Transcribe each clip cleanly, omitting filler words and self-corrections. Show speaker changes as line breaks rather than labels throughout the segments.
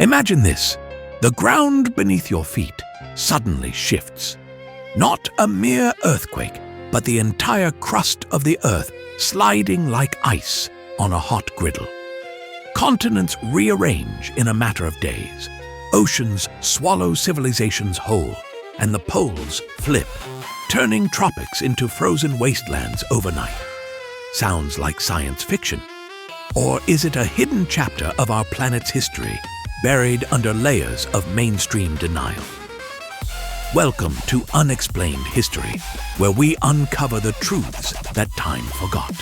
Imagine this. The ground beneath your feet suddenly shifts. Not a mere earthquake, but the entire crust of the earth sliding like ice on a hot griddle. Continents rearrange in a matter of days. Oceans swallow civilizations whole, and the poles flip, turning tropics into frozen wastelands overnight. Sounds like science fiction. Or is it a hidden chapter of our planet's history, buried under layers of mainstream denial? Welcome to Unexplained History, where we uncover the truths that time forgot.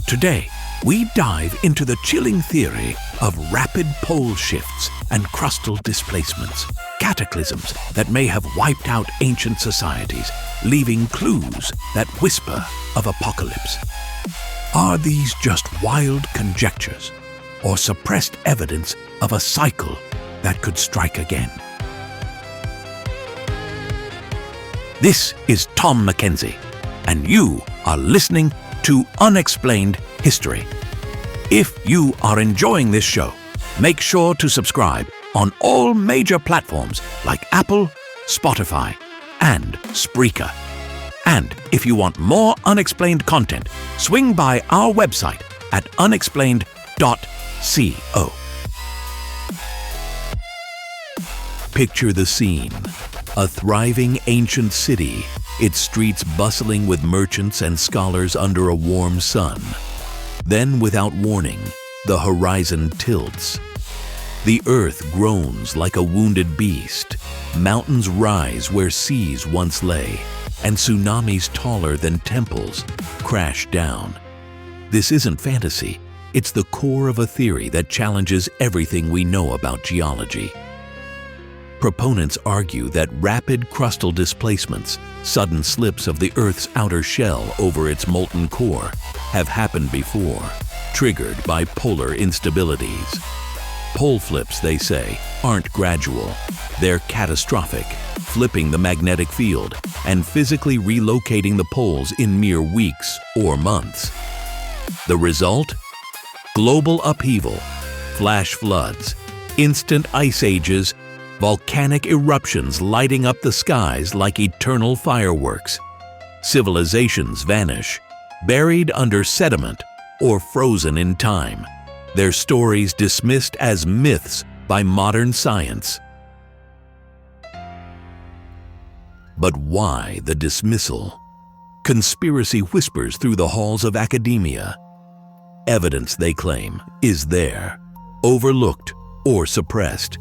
Today, we dive into the chilling theory of rapid pole shifts and crustal displacements, cataclysms that may have wiped out ancient societies, leaving clues that whisper of apocalypse. Are these just wild conjectures, or suppressed evidence of a cycle that could strike again? This is Tom Mackenzie, and you are listening to Unexplained History. If you are enjoying this show, make sure to subscribe on all major platforms like Apple, Spotify, and Spreaker. And if you want more unexplained content, swing by our website at unexplained.co. Picture the scene. A thriving ancient city, its streets bustling with merchants and scholars under a warm sun. Then, without warning, the horizon tilts. The earth groans like a wounded beast. Mountains rise where seas once lay, and tsunamis taller than temples crash down. This isn't fantasy. It's the core of a theory that challenges everything we know about geology. Proponents argue that rapid crustal displacements, sudden slips of the Earth's outer shell over its molten core, have happened before, triggered by polar instabilities. Pole flips, they say, aren't gradual. They're catastrophic, flipping the magnetic field and physically relocating the poles in mere weeks or months. The result? Global upheaval, flash floods, instant ice ages, volcanic eruptions lighting up the skies like eternal fireworks. Civilizations vanish, buried under sediment or frozen in time, their stories dismissed as myths by modern science. But why the dismissal? Conspiracy whispers through the halls of academia. Evidence, they claim, is there, overlooked or suppressed.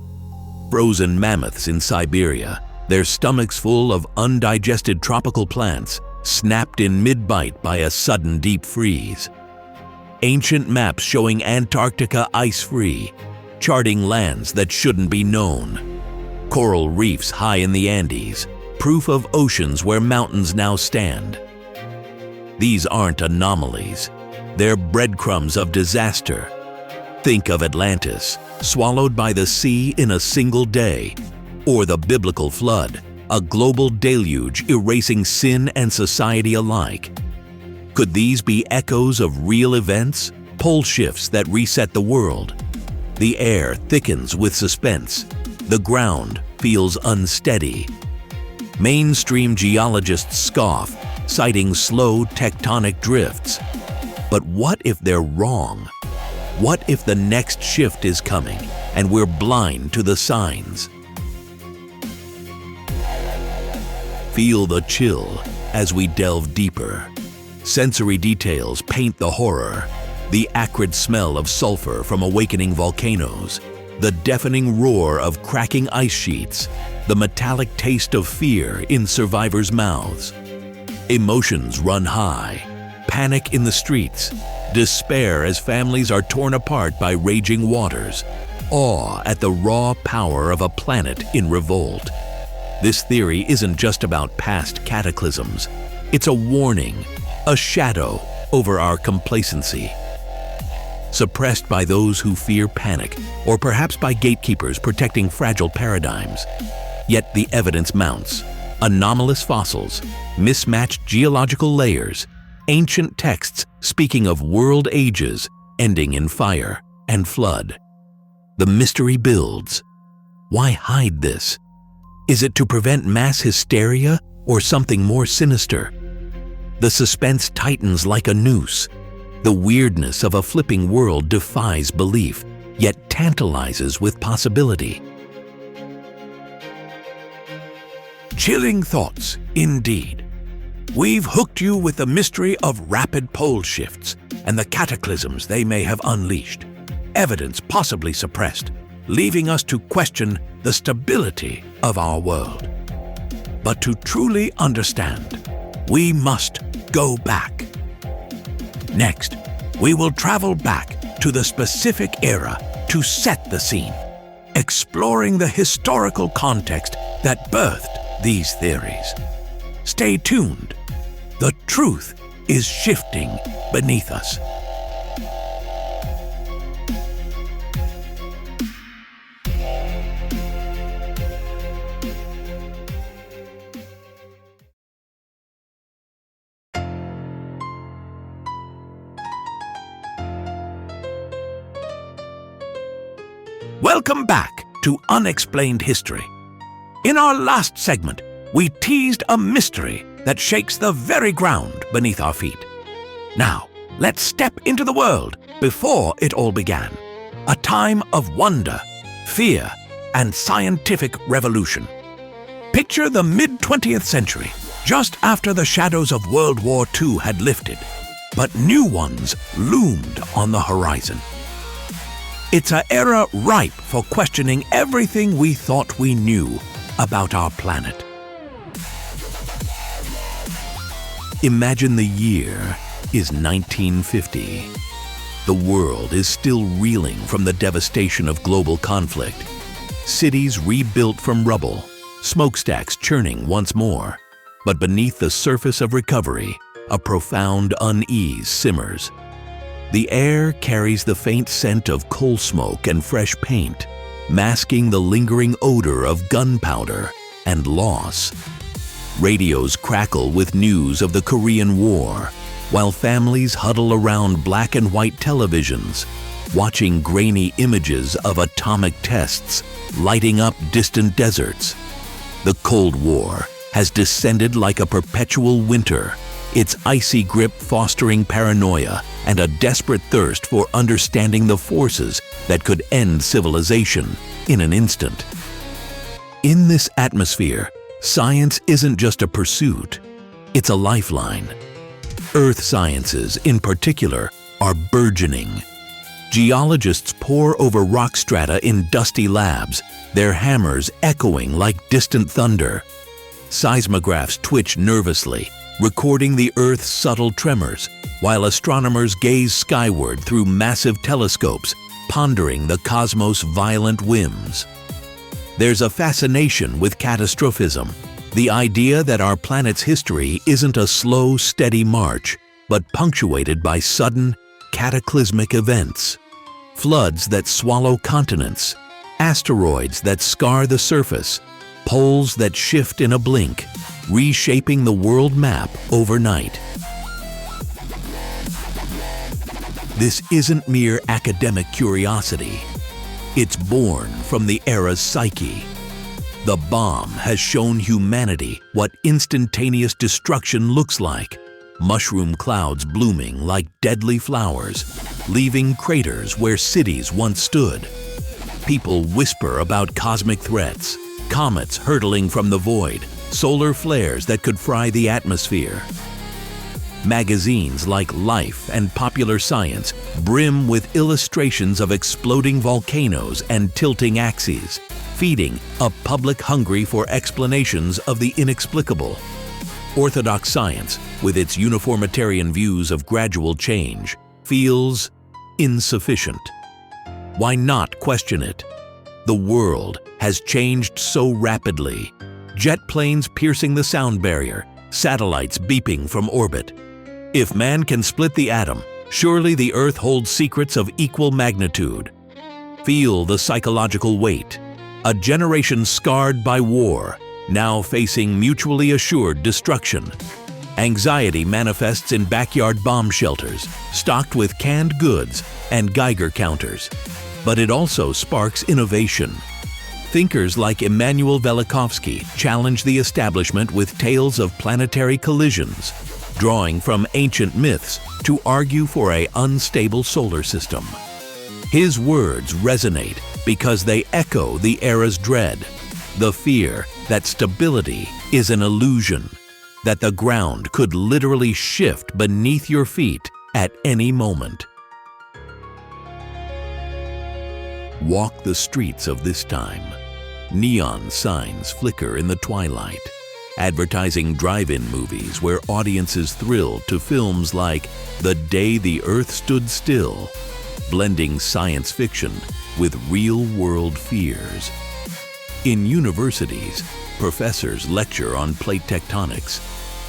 Frozen mammoths in Siberia, their stomachs full of undigested tropical plants, snapped in mid-bite by a sudden deep freeze. Ancient maps showing Antarctica ice-free, charting lands that shouldn't be known. Coral reefs high in the Andes, proof of oceans where mountains now stand. These aren't anomalies. They're breadcrumbs of disaster. Think of Atlantis, swallowed by the sea in a single day, or the biblical flood, a global deluge erasing sin and society alike. Could these be echoes of real events, pole shifts that reset the world? The air thickens with suspense. The ground feels unsteady. Mainstream geologists scoff, citing slow tectonic drifts. But what if they're wrong? What if the next shift is coming and we're blind to the signs? Feel the chill as we delve deeper. Sensory details paint the horror. The acrid smell of sulfur from awakening volcanoes. The deafening roar of cracking ice sheets. The metallic taste of fear in survivors' mouths. Emotions run high. Panic in the streets. Despair as families are torn apart by raging waters. Awe at the raw power of a planet in revolt. This theory isn't just about past cataclysms. It's a warning, a shadow over our complacency. Suppressed by those who fear panic, or perhaps by gatekeepers protecting fragile paradigms. Yet the evidence mounts. Anomalous fossils, mismatched geological layers, ancient texts speaking of world ages ending in fire and flood. The mystery builds. Why hide this? Is it to prevent mass hysteria or something more sinister? The suspense tightens like a noose. The weirdness of a flipping world defies belief, yet tantalizes with possibility. Chilling thoughts, indeed. We've hooked you with the mystery of rapid pole shifts and the cataclysms they may have unleashed, evidence possibly suppressed, leaving us to question the stability of our world. But to truly understand, we must go back. Next, we will travel back to the specific era to set the scene, exploring the historical context that birthed these theories. Stay tuned. The truth is shifting beneath us. Welcome back to Unexplained History. In our last segment, we teased a mystery that shakes the very ground beneath our feet. Now, let's step into the world before it all began. A time of wonder, fear, and scientific revolution. Picture the mid-20th century, just after the shadows of World War II had lifted, but new ones loomed on the horizon. It's an era ripe for questioning everything we thought we knew about our planet. Imagine the year is 1950. The world is still reeling from the devastation of global conflict. Cities rebuilt from rubble, smokestacks churning once more. But beneath the surface of recovery, a profound unease simmers. The air carries the faint scent of coal smoke and fresh paint, masking the lingering odor of gunpowder and loss. Radios crackle with news of the Korean War, while families huddle around black and white televisions, watching grainy images of atomic tests lighting up distant deserts. The Cold War has descended like a perpetual winter, its icy grip fostering paranoia and a desperate thirst for understanding the forces that could end civilization in an instant. In this atmosphere, science isn't just a pursuit, it's a lifeline. Earth sciences, in particular, are burgeoning. Geologists pore over rock strata in dusty labs, their hammers echoing like distant thunder. Seismographs twitch nervously, recording the Earth's subtle tremors, while astronomers gaze skyward through massive telescopes, pondering the cosmos' violent whims. There's a fascination with catastrophism, the idea that our planet's history isn't a slow, steady march, but punctuated by sudden, cataclysmic events. Floods that swallow continents, asteroids that scar the surface, poles that shift in a blink, reshaping the world map overnight. This isn't mere academic curiosity. It's born from the era's psyche. The bomb has shown humanity what instantaneous destruction looks like. Mushroom clouds blooming like deadly flowers, leaving craters where cities once stood. People whisper about cosmic threats, comets hurtling from the void, solar flares that could fry the atmosphere. Magazines like Life and Popular Science brim with illustrations of exploding volcanoes and tilting axes, feeding a public hungry for explanations of the inexplicable. Orthodox science, with its uniformitarian views of gradual change, feels insufficient. Why not question it? The world has changed so rapidly. Jet planes piercing the sound barrier, satellites beeping from orbit. If man can split the atom, surely the Earth holds secrets of equal magnitude. Feel the psychological weight. A generation scarred by war, now facing mutually assured destruction. Anxiety manifests in backyard bomb shelters, stocked with canned goods and Geiger counters. But it also sparks innovation. Thinkers like Immanuel Velikovsky challenge the establishment with tales of planetary collisions, drawing from ancient myths to argue for an unstable solar system. His words resonate because they echo the era's dread, the fear that stability is an illusion, that the ground could literally shift beneath your feet at any moment. Walk the streets of this time. Neon signs flicker in the twilight, advertising drive-in movies where audiences thrill to films like The Day the Earth Stood Still, blending science fiction with real-world fears. In universities, professors lecture on plate tectonics,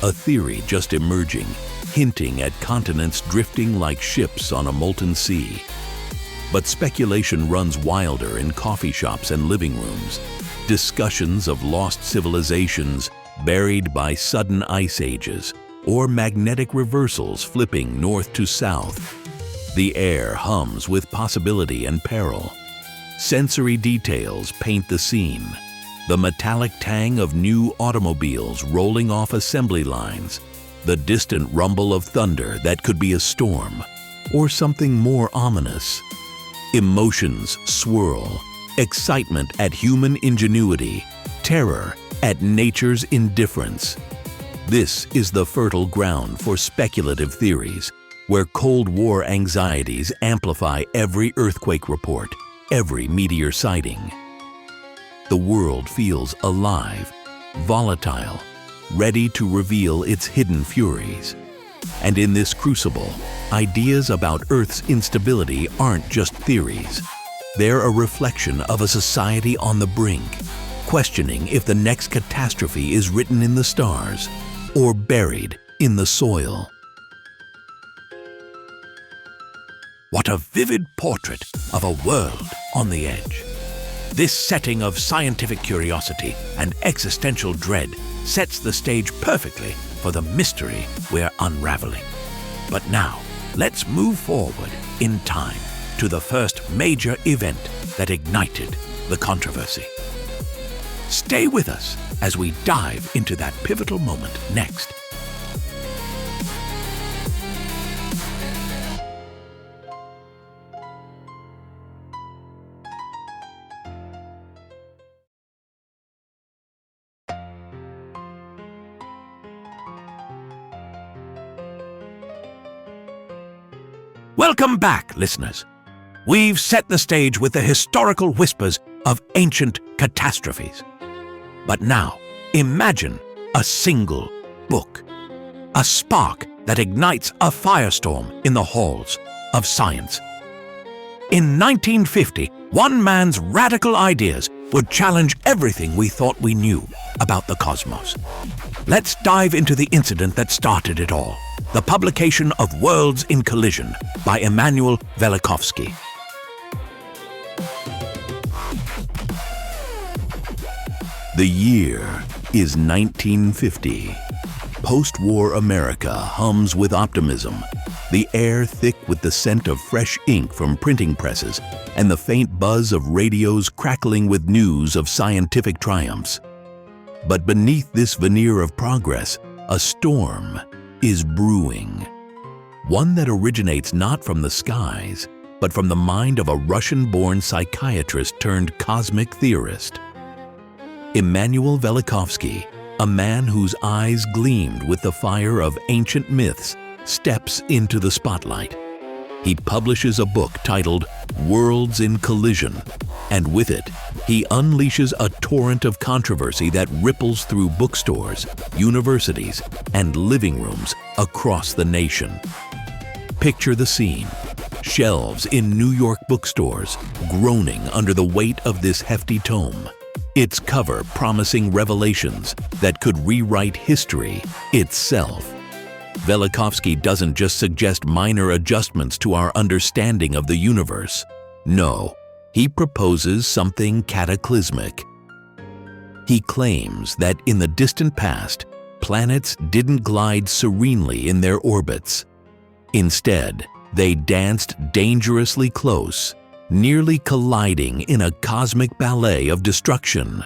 a theory just emerging, hinting at continents drifting like ships on a molten sea. But speculation runs wilder in coffee shops and living rooms. Discussions of lost civilizations buried by sudden ice ages, or magnetic reversals flipping north to south. The air hums with possibility and peril. Sensory details paint the scene. The metallic tang of new automobiles rolling off assembly lines. The distant rumble of thunder that could be a storm, or something more ominous. Emotions swirl, excitement at human ingenuity, terror at nature's indifference. This is the fertile ground for speculative theories, where Cold War anxieties amplify every earthquake report, every meteor sighting. The world feels alive, volatile, ready to reveal its hidden furies. And in this crucible, ideas about Earth's instability aren't just theories. They're a reflection of a society on the brink, questioning if the next catastrophe is written in the stars or buried in the soil. What a vivid portrait of a world on the edge. This setting of scientific curiosity and existential dread sets the stage perfectly for the mystery we're unraveling. But now, let's move forward in time to the first major event that ignited the controversy. Stay with us as we dive into that pivotal moment next. Welcome back, listeners. We've set the stage with the historical whispers of ancient catastrophes. But now, imagine a single book, a spark that ignites a firestorm in the halls of science. In 1950, one man's radical ideas would challenge everything we thought we knew about the cosmos. Let's dive into the incident that started it all. The publication of Worlds in Collision by Immanuel Velikovsky. The year is 1950. Post-war America hums with optimism, the air thick with the scent of fresh ink from printing presses and the faint buzz of radios crackling with news of scientific triumphs. But beneath this veneer of progress, a storm is brewing. One that originates not from the skies, but from the mind of a Russian-born psychiatrist turned cosmic theorist. Immanuel Velikovsky, a man whose eyes gleamed with the fire of ancient myths, steps into the spotlight. He publishes a book titled Worlds in Collision, and with it, he unleashes a torrent of controversy that ripples through bookstores, universities, and living rooms across the nation. Picture the scene. Shelves in New York bookstores groaning under the weight of this hefty tome. Its cover promising revelations that could rewrite history itself. Velikovsky doesn't just suggest minor adjustments to our understanding of the universe. No, he proposes something cataclysmic. He claims that in the distant past, planets didn't glide serenely in their orbits. Instead, they danced dangerously close, nearly colliding in a cosmic ballet of destruction.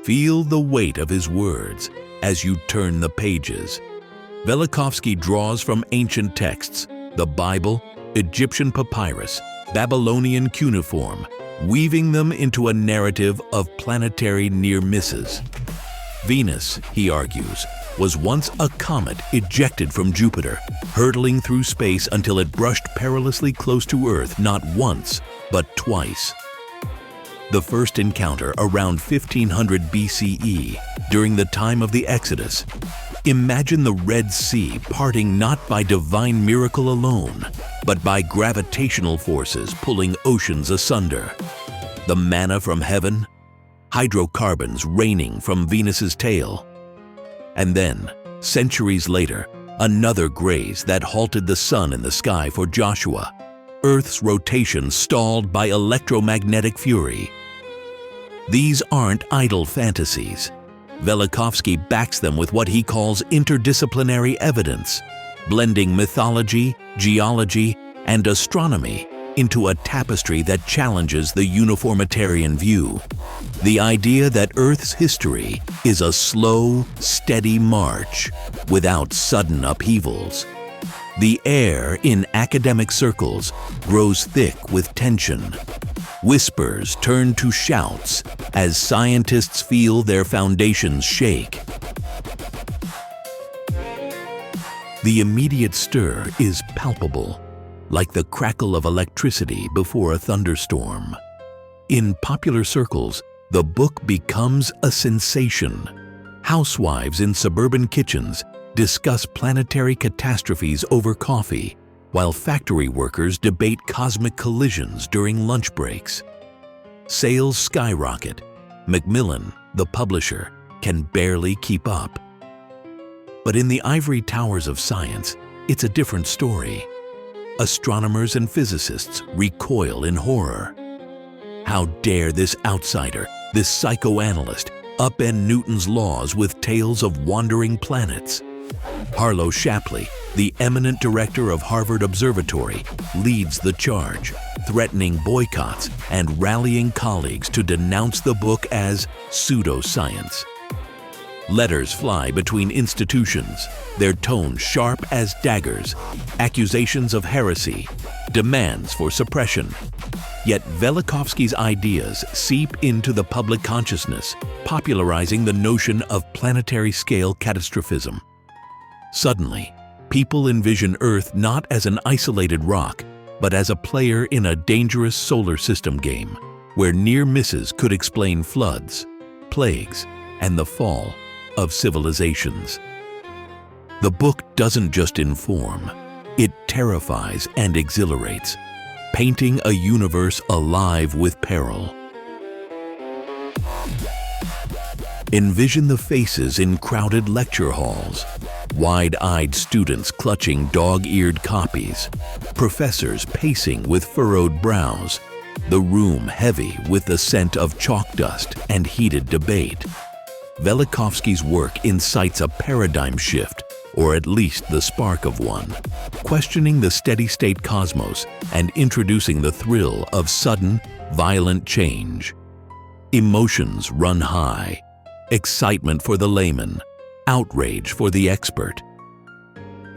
Feel the weight of his words as you turn the pages. Velikovsky draws from ancient texts, the Bible, Egyptian papyrus, Babylonian cuneiform, weaving them into a narrative of planetary near misses. Venus, he argues, was once a comet ejected from Jupiter, hurtling through space until it brushed perilously close to Earth not once, but twice. The first encounter around 1500 BCE, during the time of the Exodus. Imagine the Red Sea parting not by divine miracle alone, but by gravitational forces pulling oceans asunder. The manna from heaven, hydrocarbons raining from Venus's tail. And then, centuries later, another graze that halted the sun in the sky for Joshua, Earth's rotation stalled by electromagnetic fury. These aren't idle fantasies. Velikovsky backs them with what he calls interdisciplinary evidence, blending mythology, geology, and astronomy into a tapestry that challenges the uniformitarian view. The idea that Earth's history is a slow, steady march without sudden upheavals. The air in academic circles grows thick with tension. Whispers turn to shouts as scientists feel their foundations shake. The immediate stir is palpable, like the crackle of electricity before a thunderstorm. In popular circles, the book becomes a sensation. Housewives in suburban kitchens discuss planetary catastrophes over coffee, while factory workers debate cosmic collisions during lunch breaks. Sales skyrocket. Macmillan, the publisher, can barely keep up. But in the ivory towers of science, it's a different story. Astronomers and physicists recoil in horror. How dare this outsider, this psychoanalyst, upend Newton's laws with tales of wandering planets? Harlow Shapley, the eminent director of Harvard Observatory, leads the charge, threatening boycotts and rallying colleagues to denounce the book as pseudoscience. Letters fly between institutions, their tone sharp as daggers, accusations of heresy, demands for suppression. Yet Velikovsky's ideas seep into the public consciousness, popularizing the notion of planetary-scale catastrophism. Suddenly, people envision Earth not as an isolated rock, but as a player in a dangerous solar system game, where near misses could explain floods, plagues, and the fall of civilizations. The book doesn't just inform, it terrifies and exhilarates, painting a universe alive with peril. Envision the faces in crowded lecture halls, wide-eyed students clutching dog-eared copies, professors pacing with furrowed brows, the room heavy with the scent of chalk dust and heated debate. Velikovsky's work incites a paradigm shift, or at least the spark of one, questioning the steady-state cosmos and introducing the thrill of sudden, violent change. Emotions run high, excitement for the layman, outrage for the expert.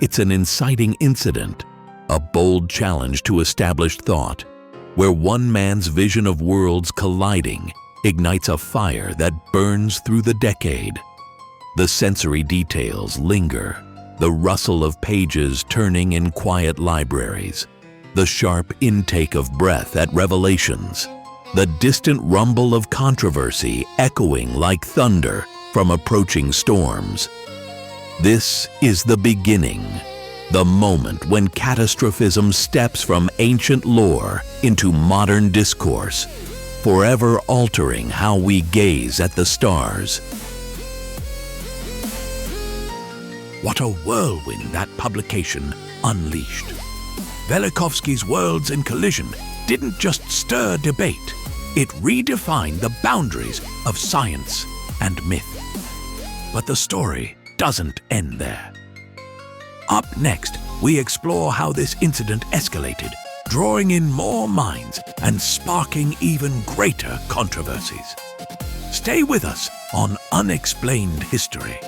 It's an inciting incident, a bold challenge to established thought, where one man's vision of worlds colliding ignites a fire that burns through the decade. The sensory details linger, the rustle of pages turning in quiet libraries, the sharp intake of breath at revelations, the distant rumble of controversy echoing like thunder from approaching storms. This is the beginning, the moment when catastrophism steps from ancient lore into modern discourse, forever altering how we gaze at the stars. What a whirlwind that publication unleashed. Velikovsky's Worlds in Collision didn't just stir debate, it redefined the boundaries of science and myth. But the story doesn't end there. Up next, we explore how this incident escalated, drawing in more minds and sparking even greater controversies. Stay with us on Unexplained History.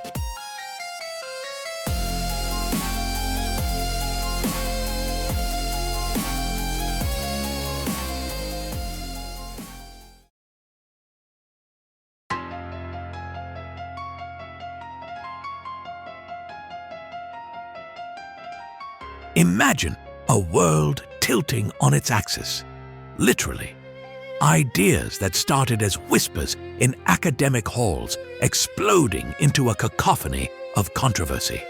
Imagine a world tilting on its axis, literally. Ideas that started as whispers in academic halls exploding into a cacophony of controversy.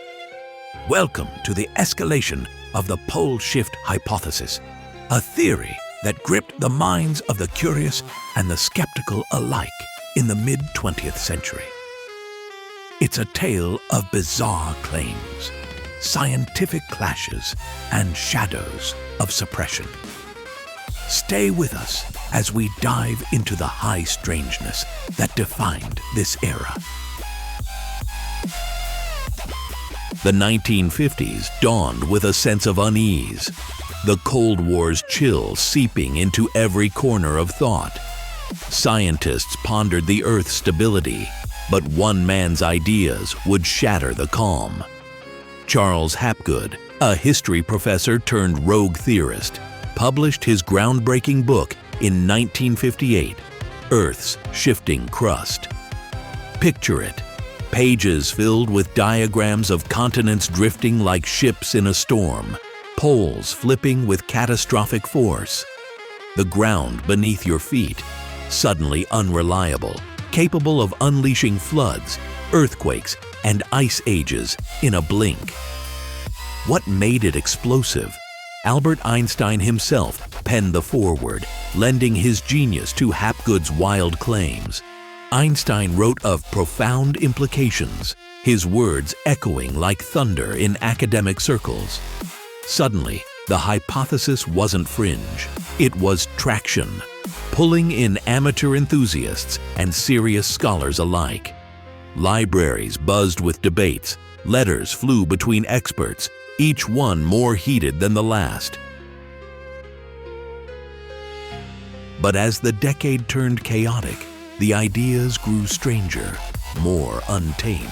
Welcome to the escalation of the pole shift hypothesis, a theory that gripped the minds of the curious and the skeptical alike in the mid-20th century. It's a tale of bizarre claims, scientific clashes, and shadows of suppression. Stay with us as we dive into the high strangeness that defined this era. The 1950s dawned with a sense of unease, the Cold War's chill seeping into every corner of thought. Scientists pondered the Earth's stability, but one man's ideas would shatter the calm. Charles Hapgood, a history professor turned rogue theorist, published his groundbreaking book in 1958, Earth's Shifting Crust. Picture it, pages filled with diagrams of continents drifting like ships in a storm, poles flipping with catastrophic force. The ground beneath your feet, suddenly unreliable, capable of unleashing floods, earthquakes, and ice ages in a blink. What made it explosive? Albert Einstein himself penned the foreword, lending his genius to Hapgood's wild claims. Einstein wrote of profound implications, his words echoing like thunder in academic circles. Suddenly, the hypothesis wasn't fringe, it was traction, pulling in amateur enthusiasts and serious scholars alike. Libraries buzzed with debates, letters flew between experts, each one more heated than the last. But as the decade turned chaotic, the ideas grew stranger, more untamed.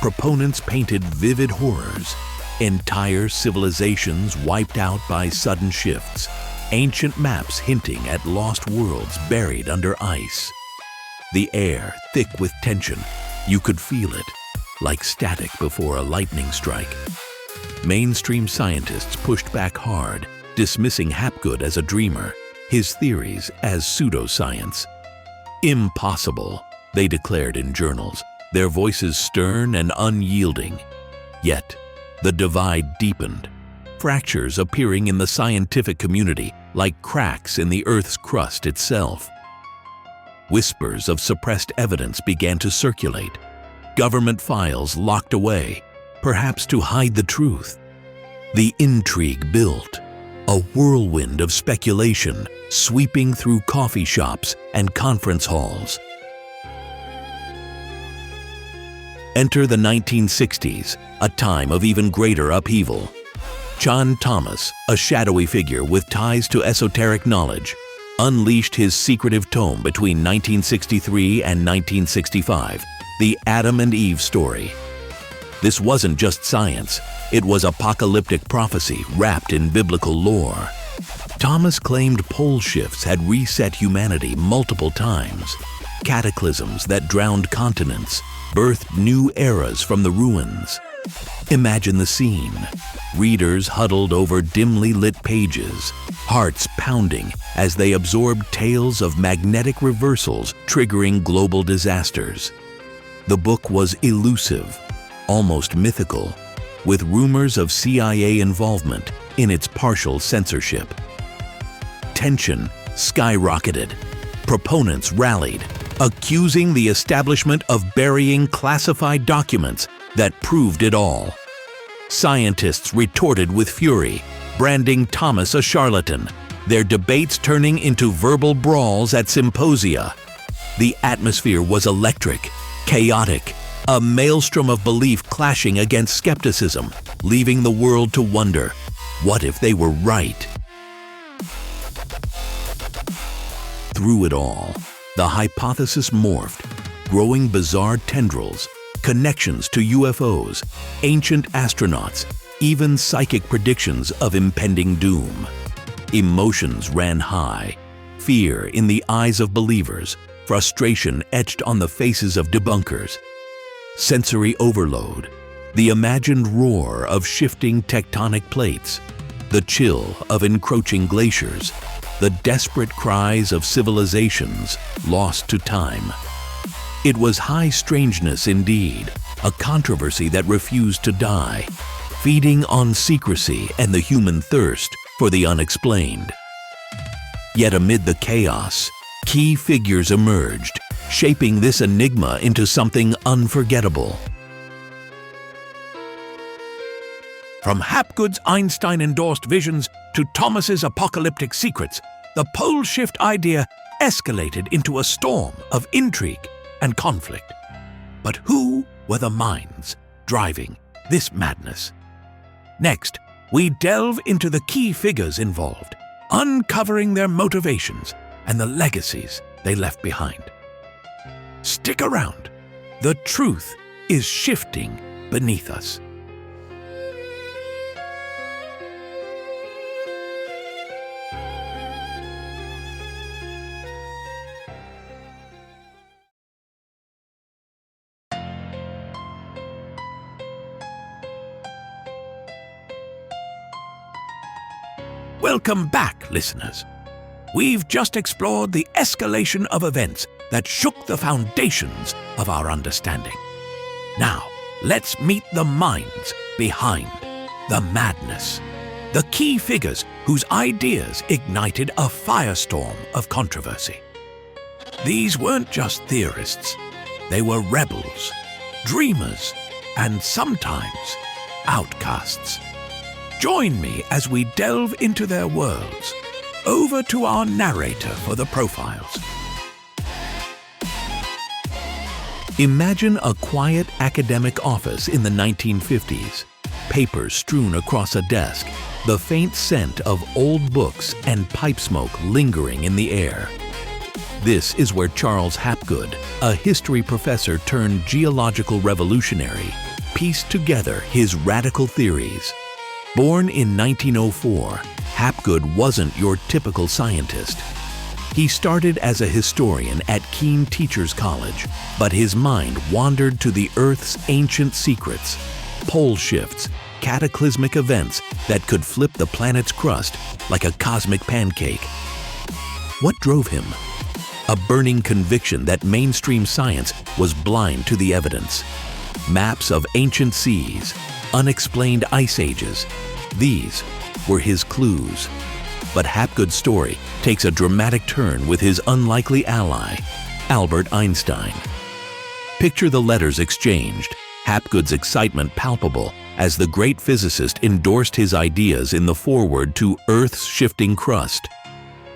Proponents painted vivid horrors, entire civilizations wiped out by sudden shifts, ancient maps hinting at lost worlds buried under ice. The air thick with tension, you could feel it, like static before a lightning strike. Mainstream scientists pushed back hard, dismissing Hapgood as a dreamer, his theories as pseudoscience. Impossible, they declared in journals, their voices stern and unyielding. Yet, the divide deepened, fractures appearing in the scientific community like cracks in the Earth's crust itself. Whispers of suppressed evidence began to circulate, government files locked away, perhaps to hide the truth. The intrigue built, a whirlwind of speculation sweeping through coffee shops and conference halls. Enter the 1960s, a time of even greater upheaval. John Thomas, a shadowy figure with ties to esoteric knowledge, unleashed his secretive tome between 1963 and 1965, The Adam and Eve Story. This wasn't just science, it was apocalyptic prophecy wrapped in biblical lore. Thomas claimed pole shifts had reset humanity multiple times. Cataclysms that drowned continents, birthed new eras from the ruins. Imagine the scene. Readers huddled over dimly lit pages, hearts pounding as they absorbed tales of magnetic reversals triggering global disasters. The book was elusive, almost mythical, with rumors of CIA involvement in its partial censorship. Tension skyrocketed. Proponents rallied, accusing the establishment of burying classified documents that proved it all. Scientists retorted with fury, branding Thomas a charlatan, their debates turning into verbal brawls at symposia. The atmosphere was electric, chaotic, a maelstrom of belief clashing against skepticism, leaving the world to wonder, what if they were right? Through it all, the hypothesis morphed, growing bizarre tendrils, connections to UFOs, ancient astronauts, even psychic predictions of impending doom. Emotions ran high, fear in the eyes of believers, frustration etched on the faces of debunkers. Sensory overload, the imagined roar of shifting tectonic plates, the chill of encroaching glaciers, the desperate cries of civilizations lost to time. It was high strangeness indeed, a controversy that refused to die, feeding on secrecy and the human thirst for the unexplained. Yet amid the chaos, key figures emerged, shaping this enigma into something unforgettable. From Hapgood's Einstein-endorsed visions to Thomas's apocalyptic secrets, the pole shift idea escalated into a storm of intrigue and conflict. But who were the minds driving this madness? Next, we delve into the key figures involved, uncovering their motivations and the legacies they left behind. Stick around. The truth is shifting beneath us. Welcome back, listeners. We've just explored the escalation of events that shook the foundations of our understanding. Now, let's meet the minds behind the madness, the key figures whose ideas ignited a firestorm of controversy. These weren't just theorists. They were rebels, dreamers, and sometimes outcasts. Join me as we delve into their worlds. Over to our narrator for the profiles. Imagine a quiet academic office in the 1950s. Papers strewn across a desk, the faint scent of old books and pipe smoke lingering in the air. This is where Charles Hapgood, a history professor turned geological revolutionary, pieced together his radical theories. Born in 1904, Hapgood wasn't your typical scientist. He started as a historian at Keene Teachers College, but his mind wandered to the Earth's ancient secrets, pole shifts, cataclysmic events that could flip the planet's crust like a cosmic pancake. What drove him? A burning conviction that mainstream science was blind to the evidence. Maps of ancient seas, unexplained ice ages. These were his clues. But Hapgood's story takes a dramatic turn with his unlikely ally, Albert Einstein. Picture the letters exchanged, Hapgood's excitement palpable as the great physicist endorsed his ideas in the foreword to Earth's Shifting Crust.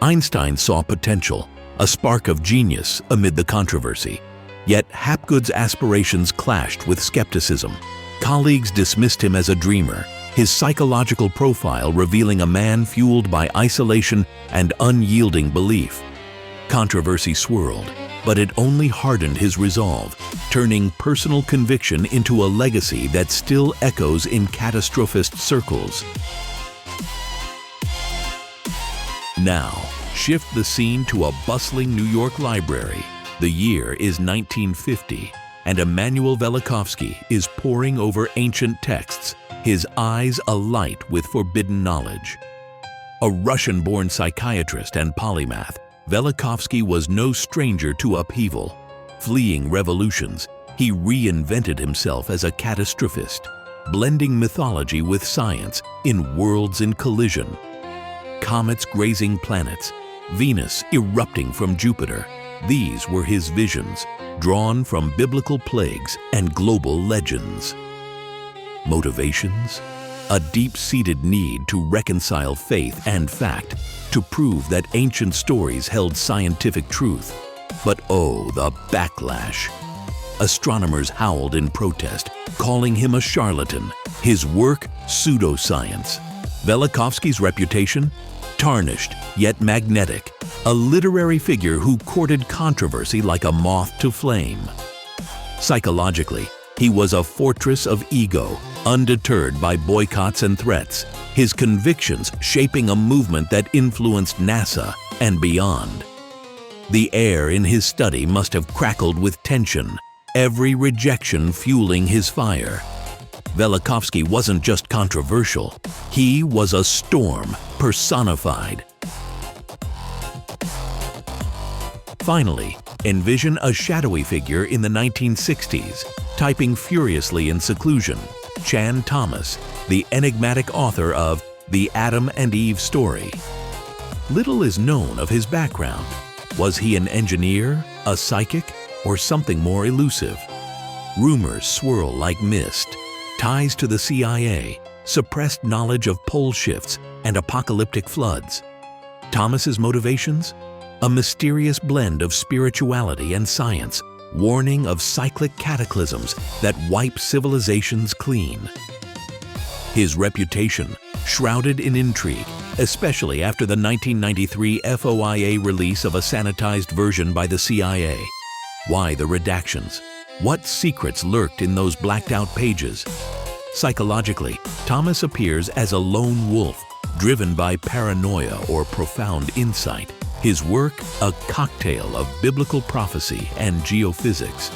Einstein saw potential, a spark of genius amid the controversy. Yet Hapgood's aspirations clashed with skepticism. Colleagues dismissed him as a dreamer, his psychological profile revealing a man fueled by isolation and unyielding belief. Controversy swirled, but it only hardened his resolve, turning personal conviction into a legacy that still echoes in catastrophist circles. Now, shift the scene to a bustling New York library. The year is 1950, and Immanuel Velikovsky is poring over ancient texts, his eyes alight with forbidden knowledge. A Russian-born psychiatrist and polymath, Velikovsky was no stranger to upheaval. Fleeing revolutions, he reinvented himself as a catastrophist, blending mythology with science in Worlds in Collision. Comets grazing planets, Venus erupting from Jupiter. These were his visions, drawn from biblical plagues and global legends. Motivations? A deep-seated need to reconcile faith and fact, to prove that ancient stories held scientific truth. But oh, the backlash. Astronomers howled in protest, calling him a charlatan, his work pseudoscience. Velikovsky's reputation? Tarnished, yet magnetic, a literary figure who courted controversy like a moth to flame. Psychologically, he was a fortress of ego, undeterred by boycotts and threats, his convictions shaping a movement that influenced NASA and beyond. The air in his study must have crackled with tension, every rejection fueling his fire. Velikovsky wasn't just controversial, he was a storm personified. Finally, envision a shadowy figure in the 1960s, typing furiously in seclusion, Chan Thomas, the enigmatic author of The Adam and Eve Story. Little is known of his background. Was he an engineer, a psychic, or something more elusive? Rumors swirl like mist. Ties to the CIA, suppressed knowledge of pole shifts and apocalyptic floods. Thomas's motivations? A mysterious blend of spirituality and science, warning of cyclic cataclysms that wipe civilizations clean. His reputation, shrouded in intrigue, especially after the 1993 FOIA release of a sanitized version by the CIA. Why the redactions? What secrets lurked in those blacked-out pages? Psychologically, Thomas appears as a lone wolf, driven by paranoia or profound insight. His work, a cocktail of biblical prophecy and geophysics.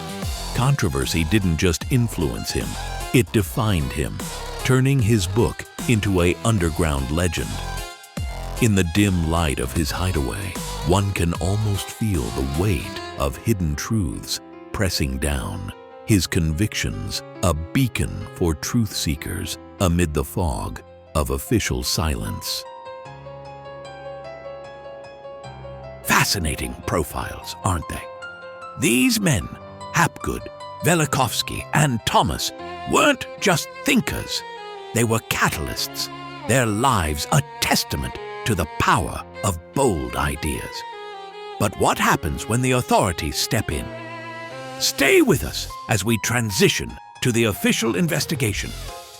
Controversy didn't just influence him, it defined him, turning his book into an underground legend. In the dim light of his hideaway, one can almost feel the weight of hidden truths pressing down, his convictions a beacon for truth seekers amid the fog of official silence. Fascinating profiles, aren't they? These men, Hapgood, Velikovsky, and Thomas, weren't just thinkers. They were catalysts, their lives a testament to the power of bold ideas. But what happens when the authorities step in? Stay with us as we transition to the official investigation,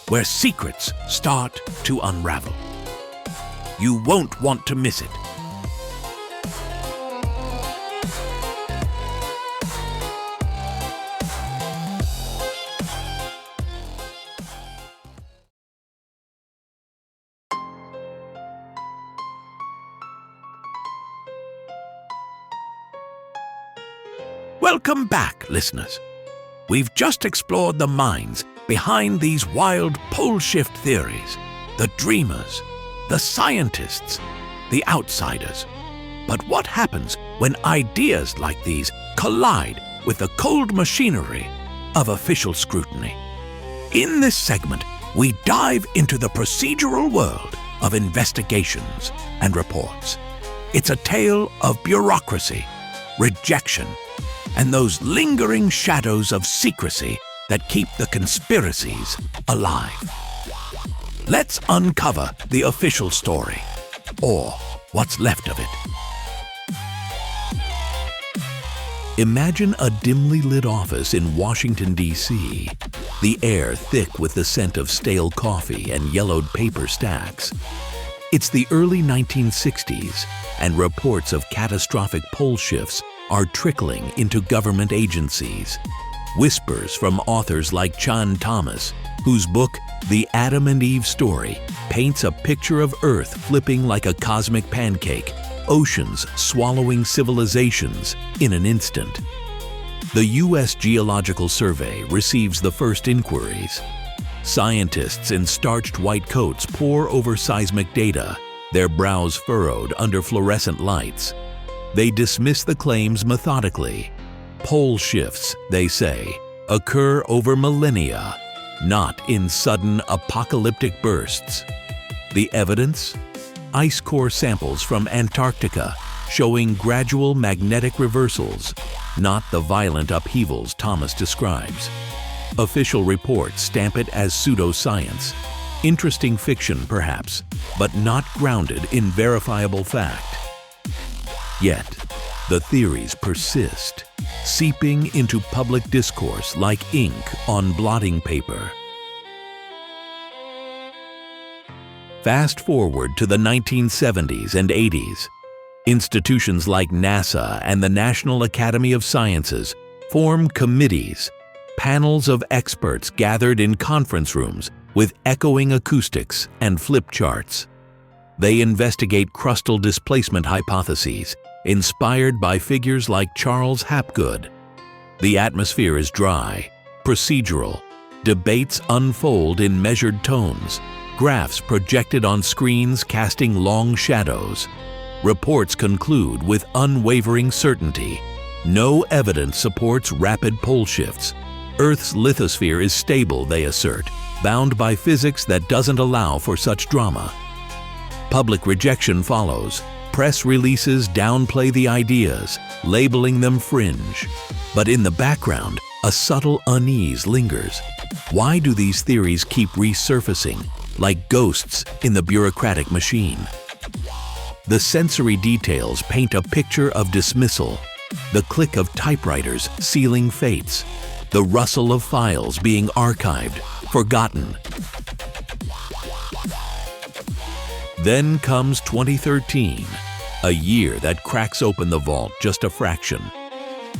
where secrets start to unravel. You won't want to miss it. Welcome back, listeners. We've just explored the minds behind these wild pole shift theories, the dreamers, the scientists, the outsiders. But what happens when ideas like these collide with the cold machinery of official scrutiny? In this segment, we dive into the procedural world of investigations and reports. It's a tale of bureaucracy, rejection, and those lingering shadows of secrecy that keep the conspiracies alive. Let's uncover the official story, or what's left of it. Imagine a dimly lit office in Washington, D.C., the air thick with the scent of stale coffee and yellowed paper stacks. It's the early 1960s, and reports of catastrophic pole shifts are trickling into government agencies. Whispers from authors like Chan Thomas, whose book, The Adam and Eve Story, paints a picture of Earth flipping like a cosmic pancake, oceans swallowing civilizations in an instant. The U.S. Geological Survey receives the first inquiries. Scientists in starched white coats pore over seismic data, their brows furrowed under fluorescent lights. They dismiss the claims methodically. Pole shifts, they say, occur over millennia, not in sudden apocalyptic bursts. The evidence? Ice core samples from Antarctica showing gradual magnetic reversals, not the violent upheavals Thomas describes. Official reports stamp it as pseudoscience. Interesting fiction, perhaps, but not grounded in verifiable fact. Yet, the theories persist. seeping into public discourse like ink on blotting paper. Fast forward to the 1970s and 80s. Institutions like NASA and the National Academy of Sciences form committees, panels of experts gathered in conference rooms with echoing acoustics and flip charts. They investigate crustal displacement hypotheses inspired by figures like Charles Hapgood. The atmosphere is dry, procedural. Debates unfold in measured tones, graphs projected on screens casting long shadows. Reports conclude with unwavering certainty. No evidence supports rapid pole shifts. Earth's lithosphere is stable, they assert, bound by physics that doesn't allow for such drama. Public rejection follows. Press releases downplay the ideas, labeling them fringe. But in the background, a subtle unease lingers. Why do these theories keep resurfacing, like ghosts in the bureaucratic machine? The sensory details paint a picture of dismissal. The click of typewriters sealing fates. The rustle of files being archived, forgotten. Then comes 2013, a year that cracks open the vault just a fraction.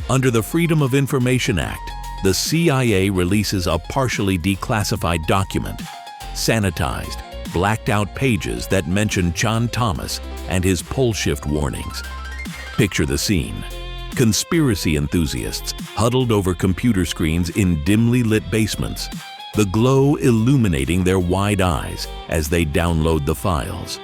Under the Freedom of Information Act, the CIA releases a partially declassified document, sanitized, blacked-out pages that mention John Thomas and his pole shift warnings. Picture the scene. Conspiracy enthusiasts huddled over computer screens in dimly lit basements, the glow illuminating their wide eyes as they download the files.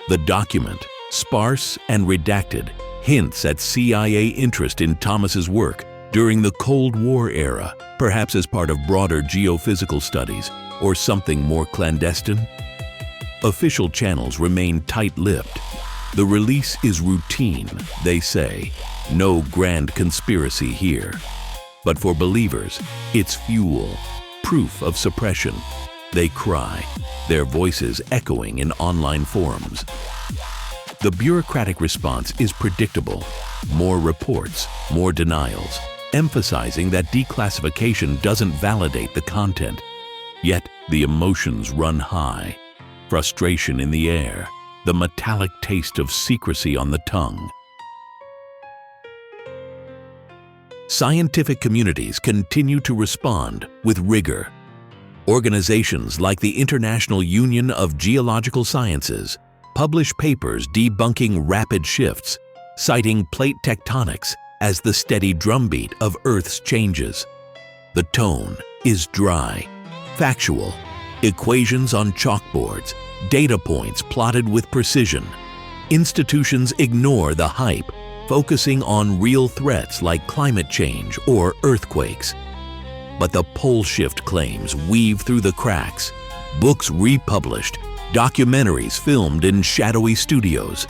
The document, sparse and redacted, hints at CIA interest in Thomas's work during the Cold War era, perhaps as part of broader geophysical studies or something more clandestine. Official channels remain tight-lipped. The release is routine, they say. No grand conspiracy here. But for believers, it's fuel, proof of suppression. They cry, their voices echoing in online forums. The bureaucratic response is predictable. More reports, more denials, emphasizing that declassification doesn't validate the content. Yet the emotions run high. Frustration in the air, the metallic taste of secrecy on the tongue. Scientific communities continue to respond with rigor. Organizations like the International Union of Geological Sciences publish papers debunking rapid shifts, citing plate tectonics as the steady drumbeat of Earth's changes. The tone is dry, factual, equations on chalkboards, data points plotted with precision. Institutions ignore the hype, focusing on real threats like climate change or earthquakes. But the pole shift claims weave through the cracks. Books republished, documentaries filmed in shadowy studios.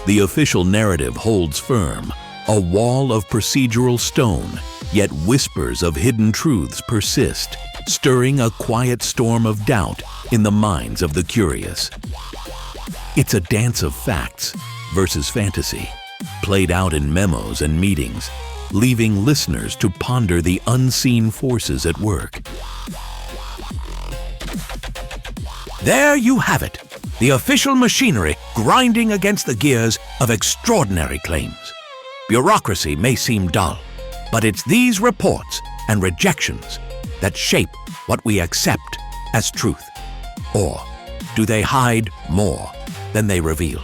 The official narrative holds firm, a wall of procedural stone, yet whispers of hidden truths persist, stirring a quiet storm of doubt in the minds of the curious. It's a dance of facts versus fantasy, played out in memos and meetings, leaving listeners to ponder the unseen forces at work. There you have it, the official machinery grinding against the gears of extraordinary claims. Bureaucracy may seem dull, but it's these reports and rejections that shape what we accept as truth. Or do they hide more than they reveal?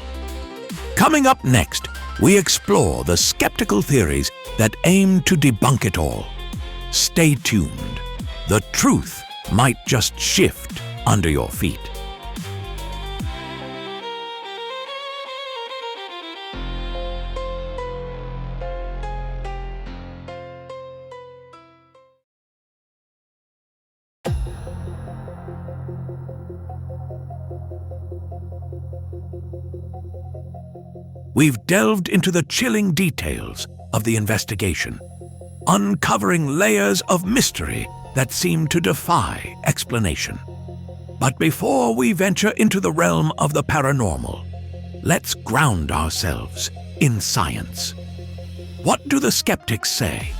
Coming up next, we explore the skeptical theories that aim to debunk it all. Stay tuned. The truth might just shift under your feet. We've delved into the chilling details of the investigation, uncovering layers of mystery that seem to defy explanation. But before we venture into the realm of the paranormal, let's ground ourselves in science. What do the skeptics say?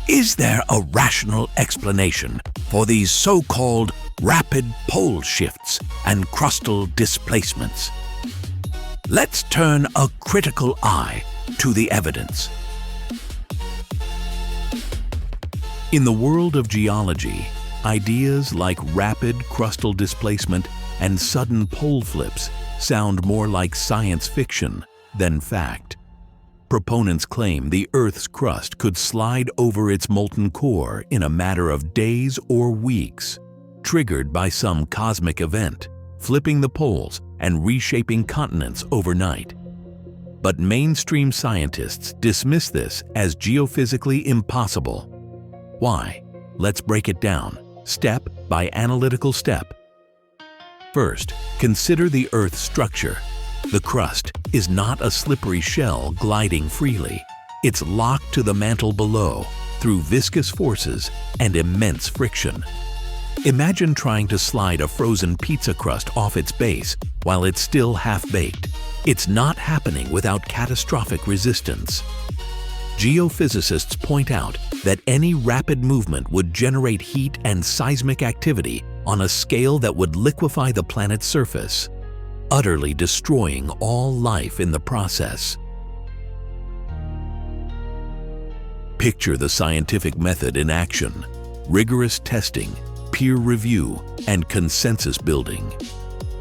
Is there a rational explanation for these so-called rapid pole shifts and crustal displacements? Let's turn a critical eye to the evidence. In the world of geology, ideas like rapid crustal displacement and sudden pole flips sound more like science fiction than fact. Proponents claim the Earth's crust could slide over its molten core in a matter of days or weeks, triggered by some cosmic event, flipping the poles and reshaping continents overnight. But mainstream scientists dismiss this as geophysically impossible. Why? Let's break it down, step by analytical step. First, consider the Earth's structure. The crust is not a slippery shell gliding freely. It's locked to the mantle below through viscous forces and immense friction. Imagine trying to slide a frozen pizza crust off its base while it's still half-baked. It's not happening without catastrophic resistance. Geophysicists point out that any rapid movement would generate heat and seismic activity on a scale that would liquefy the planet's surface, utterly destroying all life in the process. Picture the scientific method in action: rigorous testing, peer review, and consensus building.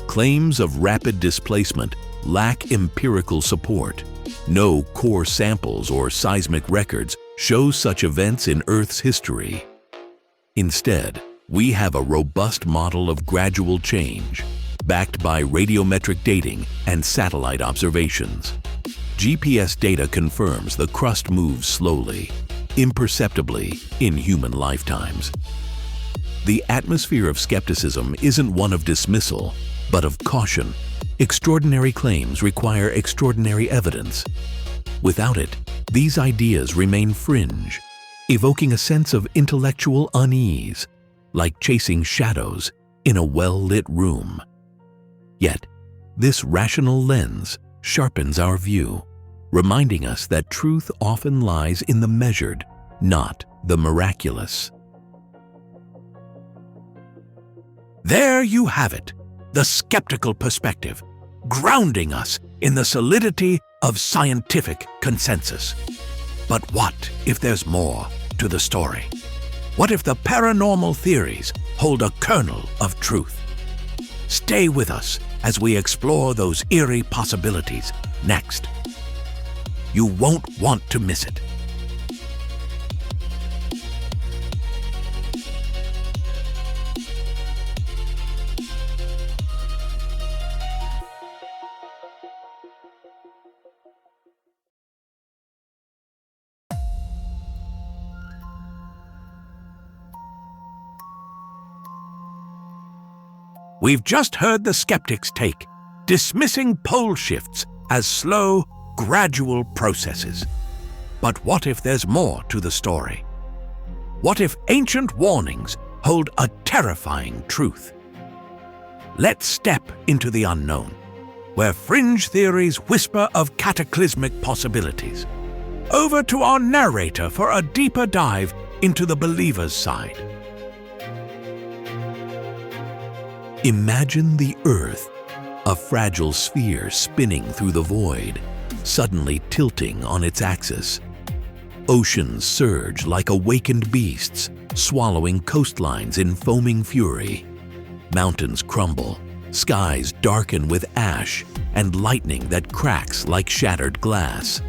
Claims of rapid displacement lack empirical support. No core samples or seismic records show such events in Earth's history. Instead, we have a robust model of gradual change, backed by radiometric dating and satellite observations. GPS data confirms the crust moves slowly, imperceptibly in human lifetimes. The atmosphere of skepticism isn't one of dismissal, but of caution. Extraordinary claims require extraordinary evidence. Without it, these ideas remain fringe, evoking a sense of intellectual unease, like chasing shadows in a well-lit room. Yet, this rational lens sharpens our view, reminding us that truth often lies in the measured, not the miraculous. There you have it, the skeptical perspective, grounding us in the solidity of scientific consensus. But what if there's more to the story? What if the paranormal theories hold a kernel of truth? Stay with us as we explore those eerie possibilities next. You won't want to miss it. We've just heard the skeptics' take, dismissing pole shifts as slow, gradual processes. But what if there's more to the story? What if ancient warnings hold a terrifying truth? Let's step into the unknown, where fringe theories whisper of cataclysmic possibilities. Over to our narrator for a deeper dive into the believer's side. Imagine the Earth, a fragile sphere spinning through the void, suddenly tilting on its axis. Oceans surge like awakened beasts, swallowing coastlines in foaming fury. Mountains crumble, skies darken with ash, and lightning that cracks like shattered glass.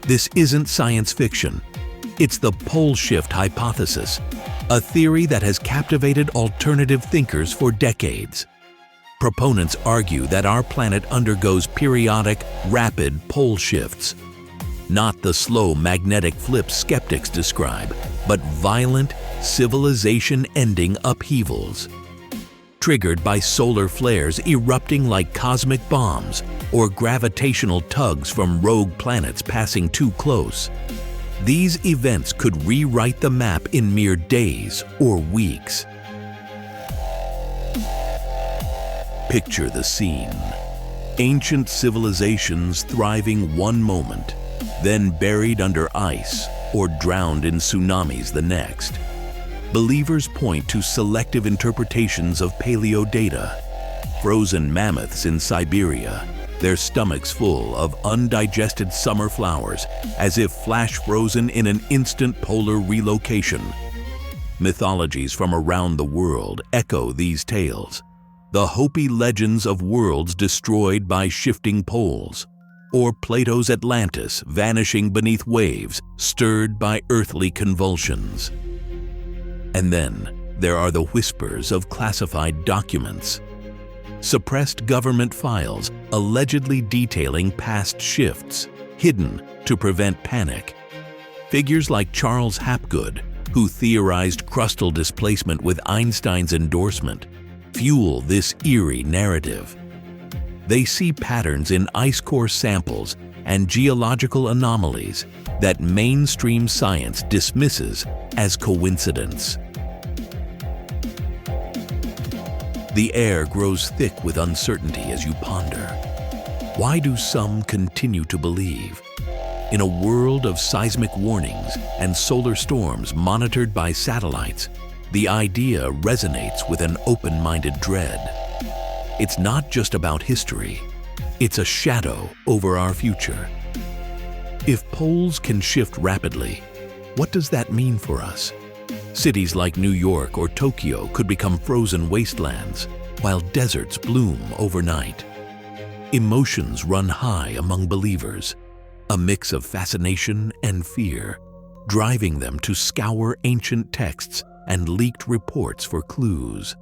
This isn't science fiction. It's the pole shift hypothesis, a theory that has captivated alternative thinkers for decades. Proponents argue that our planet undergoes periodic, rapid pole shifts. Not the slow magnetic flips skeptics describe, but violent, civilization-ending upheavals. Triggered by solar flares erupting like cosmic bombs or gravitational tugs from rogue planets passing too close. These events could rewrite the map in mere days or weeks. Picture the scene. Ancient civilizations thriving one moment, then buried under ice or drowned in tsunamis the next. Believers point to selective interpretations of paleo data. Frozen mammoths in Siberia, their stomachs full of undigested summer flowers, as if flash frozen in an instant polar relocation. Mythologies from around the world echo these tales. The Hopi legends of worlds destroyed by shifting poles, or Plato's Atlantis vanishing beneath waves stirred by earthly convulsions. And then there are the whispers of classified documents. Suppressed government files allegedly detailing past shifts, hidden to prevent panic. Figures like Charles Hapgood, who theorized crustal displacement with Einstein's endorsement, fuel this eerie narrative. They see patterns in ice core samples and geological anomalies that mainstream science dismisses as coincidence. The air grows thick with uncertainty as you ponder. Why do some continue to believe? In a world of seismic warnings and solar storms monitored by satellites, the idea resonates with an open-minded dread. It's not just about history, it's a shadow over our future. If poles can shift rapidly, what does that mean for us? Cities like New York or Tokyo could become frozen wastelands, while deserts bloom overnight. Emotions run high among believers, a mix of fascination and fear, driving them to scour ancient texts and leaked reports for clues.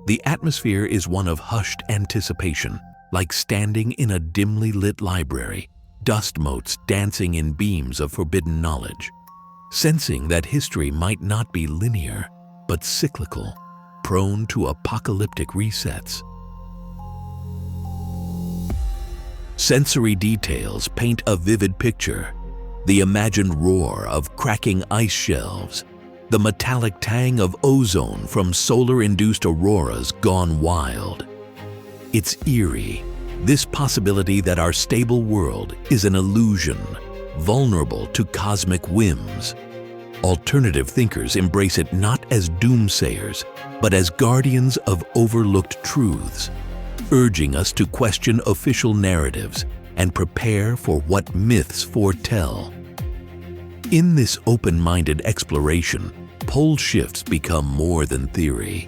The atmosphere is one of hushed anticipation, like standing in a dimly lit library, dust motes dancing in beams of forbidden knowledge. Sensing that history might not be linear, but cyclical, prone to apocalyptic resets. Sensory details paint a vivid picture. The imagined roar of cracking ice shelves, the metallic tang of ozone from solar-induced auroras gone wild. It's eerie, this possibility that our stable world is an illusion, vulnerable to cosmic whims. Alternative thinkers embrace it not as doomsayers, but as guardians of overlooked truths, urging us to question official narratives and prepare for what myths foretell. In this open-minded exploration, pole shifts become more than theory.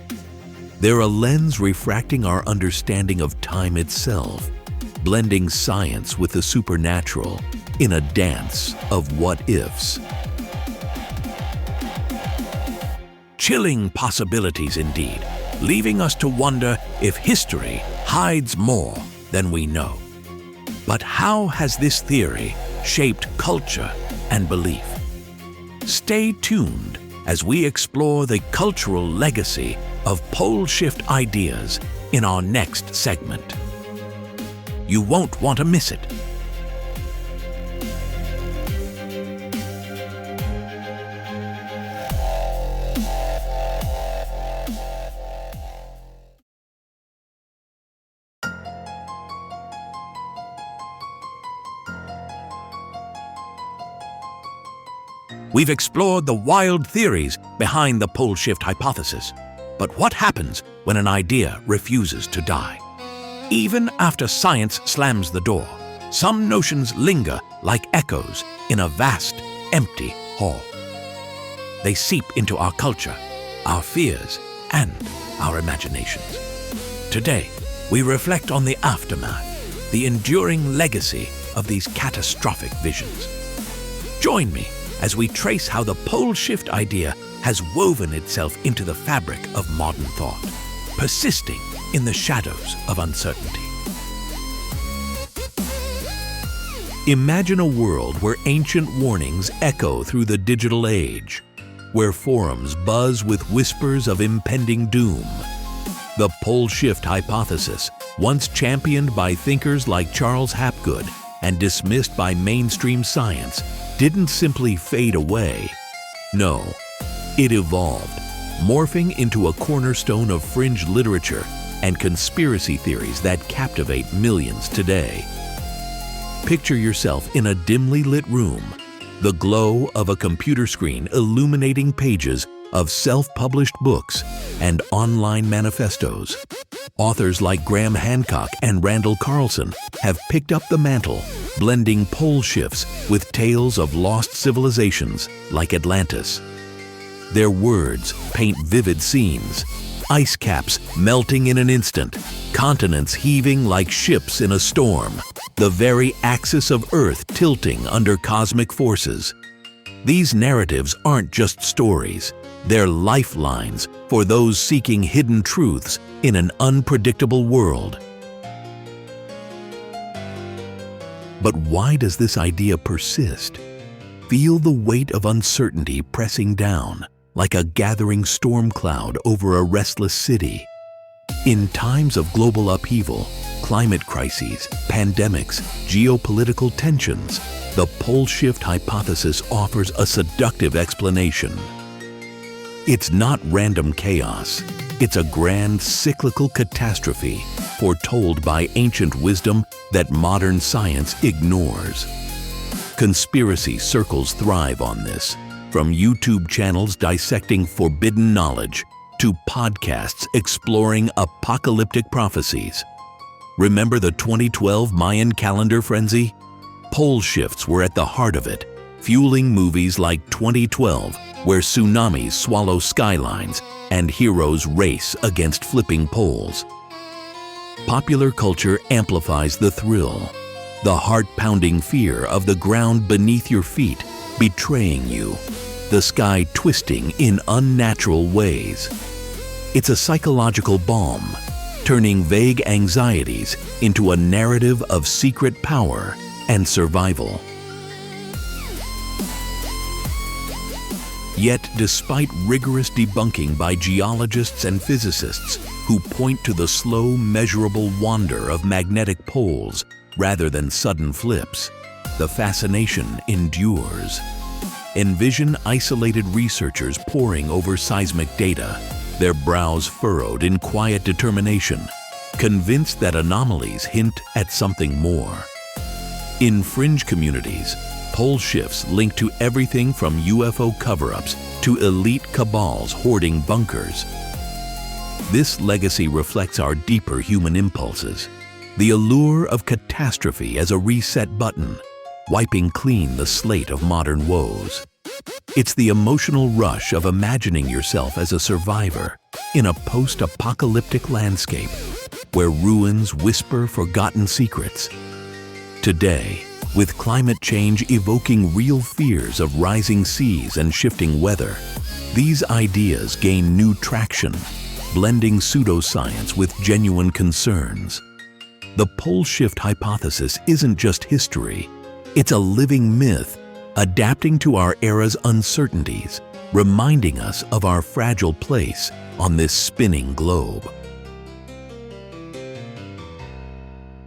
They're a lens refracting our understanding of time itself, blending science with the supernatural in a dance of what-ifs. Chilling possibilities indeed, leaving us to wonder if history hides more than we know. But how has this theory shaped culture and belief? Stay tuned as we explore the cultural legacy of pole shift ideas in our next segment. You won't want to miss it. We've explored the wild theories behind the pole shift hypothesis. But what happens when an idea refuses to die? Even after science slams the door, some notions linger like echoes in a vast, empty hall. They seep into our culture, our fears, and our imaginations. Today, we reflect on the aftermath, the enduring legacy of these catastrophic visions. Join me as we trace how the pole shift idea has woven itself into the fabric of modern thought, persisting in the shadows of uncertainty. Imagine a world where ancient warnings echo through the digital age, where forums buzz with whispers of impending doom. The pole shift hypothesis, once championed by thinkers like Charles Hapgood and dismissed by mainstream science, didn't simply fade away. No, it evolved, morphing into a cornerstone of fringe literature and conspiracy theories that captivate millions today. Picture yourself in a dimly lit room, the glow of a computer screen illuminating pages of self-published books and online manifestos. Authors like Graham Hancock and Randall Carlson have picked up the mantle, blending pole shifts with tales of lost civilizations like Atlantis. Their words paint vivid scenes, ice caps melting in an instant, continents heaving like ships in a storm, the very axis of Earth tilting under cosmic forces. These narratives aren't just stories, they're lifelines for those seeking hidden truths in an unpredictable world. But why does this idea persist? Feel the weight of uncertainty pressing down, like a gathering storm cloud over a restless city. In times of global upheaval, climate crises, pandemics, geopolitical tensions, the pole shift hypothesis offers a seductive explanation. It's not random chaos. It's a grand cyclical catastrophe foretold by ancient wisdom that modern science ignores. Conspiracy circles thrive on this, from YouTube channels dissecting forbidden knowledge to podcasts exploring apocalyptic prophecies. Remember the 2012 Mayan calendar frenzy? Pole shifts were at the heart of it, fueling movies like 2012, where tsunamis swallow skylines and heroes race against flipping poles. Popular culture amplifies the thrill, the heart-pounding fear of the ground beneath your feet betraying you, the sky twisting in unnatural ways. It's a psychological balm, turning vague anxieties into a narrative of secret power and survival. Yet, despite rigorous debunking by geologists and physicists who point to the slow, measurable wander of magnetic poles rather than sudden flips, the fascination endures. Envision isolated researchers poring over seismic data, their brows furrowed in quiet determination, convinced that anomalies hint at something more. In fringe communities, pole shifts link to everything from UFO cover-ups to elite cabals hoarding bunkers. This legacy reflects our deeper human impulses, the allure of catastrophe as a reset button, wiping clean the slate of modern woes. It's the emotional rush of imagining yourself as a survivor in a post-apocalyptic landscape where ruins whisper forgotten secrets. Today, with climate change evoking real fears of rising seas and shifting weather, these ideas gain new traction, blending pseudoscience with genuine concerns. The pole shift hypothesis isn't just history, it's a living myth, adapting to our era's uncertainties, reminding us of our fragile place on this spinning globe.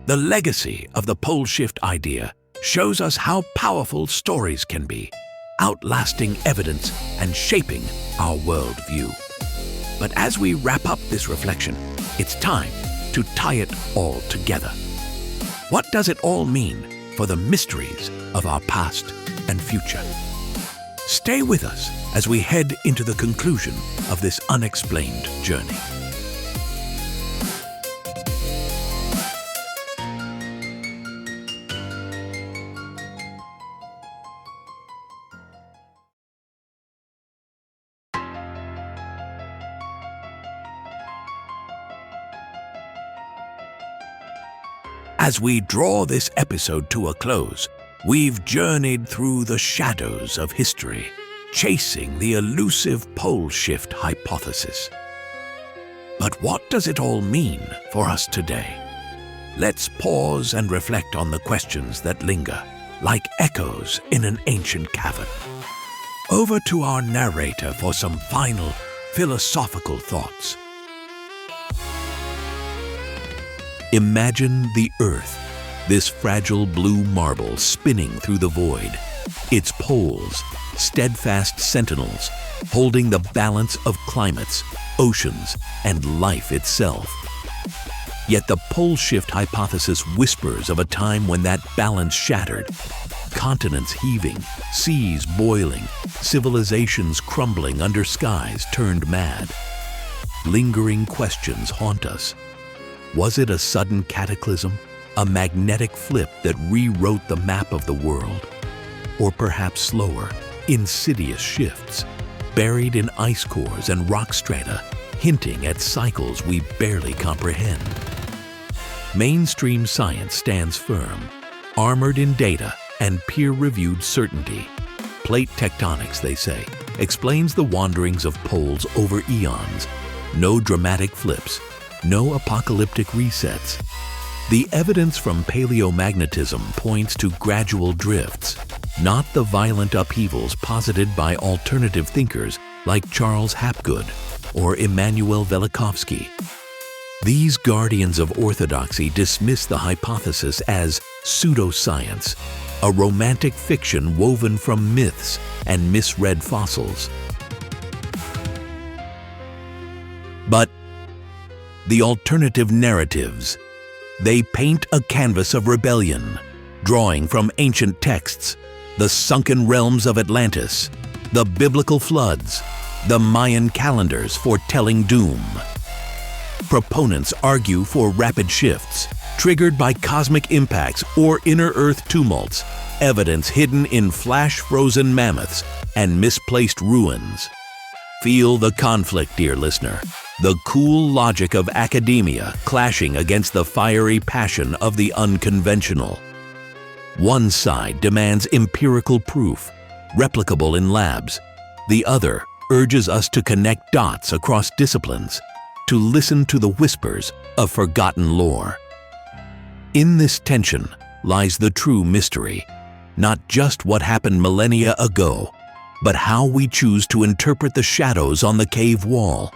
The legacy of the pole shift idea shows us how powerful stories can be, outlasting evidence and shaping our worldview. But as we wrap up this reflection, it's time to tie it all together. What does it all mean for the mysteries of our past and future? Stay with us as we head into the conclusion of this unexplained journey. As we draw this episode to a close, we've journeyed through the shadows of history, chasing the elusive pole shift hypothesis. But what does it all mean for us today? Let's pause and reflect on the questions that linger, like echoes in an ancient cavern. Over to our narrator for some final philosophical thoughts. Imagine the Earth, this fragile blue marble spinning through the void, its poles, steadfast sentinels, holding the balance of climates, oceans, and life itself. Yet the pole shift hypothesis whispers of a time when that balance shattered. Continents heaving, seas boiling, civilizations crumbling under skies turned mad. Lingering questions haunt us. Was it a sudden cataclysm, a magnetic flip that rewrote the map of the world? Or perhaps slower, insidious shifts, buried in ice cores and rock strata, hinting at cycles we barely comprehend? Mainstream science stands firm, armored in data and peer-reviewed certainty. Plate tectonics, they say, explains the wanderings of poles over eons. No dramatic flips, no apocalyptic resets. The evidence from paleomagnetism points to gradual drifts, not the violent upheavals posited by alternative thinkers like Charles Hapgood or Immanuel Velikovsky. These guardians of orthodoxy dismiss the hypothesis as pseudoscience, a romantic fiction woven from myths and misread fossils. But the alternative narratives, they paint a canvas of rebellion, drawing from ancient texts, the sunken realms of Atlantis, the biblical floods, the Mayan calendars foretelling doom. Proponents argue for rapid shifts, triggered by cosmic impacts or inner Earth tumults, evidence hidden in flash-frozen mammoths and misplaced ruins. Feel the conflict, dear listener. The cool logic of academia clashing against the fiery passion of the unconventional. One side demands empirical proof, replicable in labs. The other urges us to connect dots across disciplines, to listen to the whispers of forgotten lore. In this tension lies the true mystery, not just what happened millennia ago, but how we choose to interpret the shadows on the cave wall.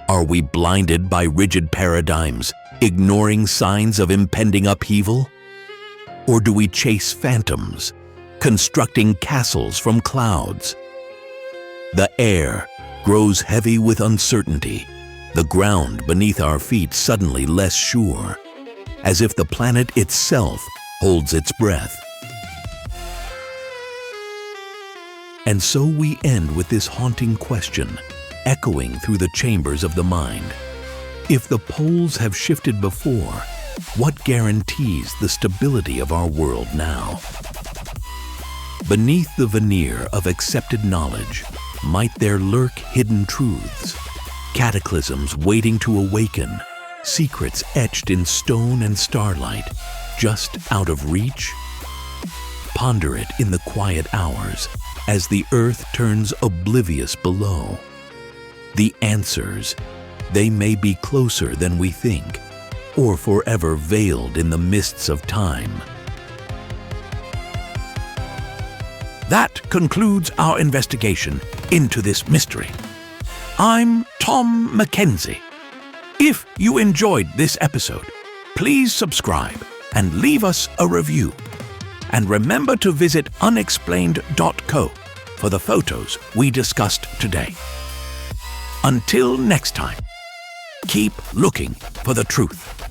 Are we blinded by rigid paradigms, ignoring signs of impending upheaval? Or do we chase phantoms, constructing castles from clouds? The air grows heavy with uncertainty, the ground beneath our feet suddenly less sure, as if the planet itself holds its breath. And so we end with this haunting question, echoing through the chambers of the mind. If the poles have shifted before, what guarantees the stability of our world now? Beneath the veneer of accepted knowledge, might there lurk hidden truths, cataclysms waiting to awaken, secrets etched in stone and starlight, just out of reach? Ponder it in the quiet hours, as the earth turns oblivious below. The answers, they may be closer than we think, or forever veiled in the mists of time. That concludes our investigation into this mystery. I'm Tom Mackenzie. If you enjoyed this episode, please subscribe and leave us a review. And remember to visit unexplained.co for the photos we discussed today. Until next time, keep looking for the truth.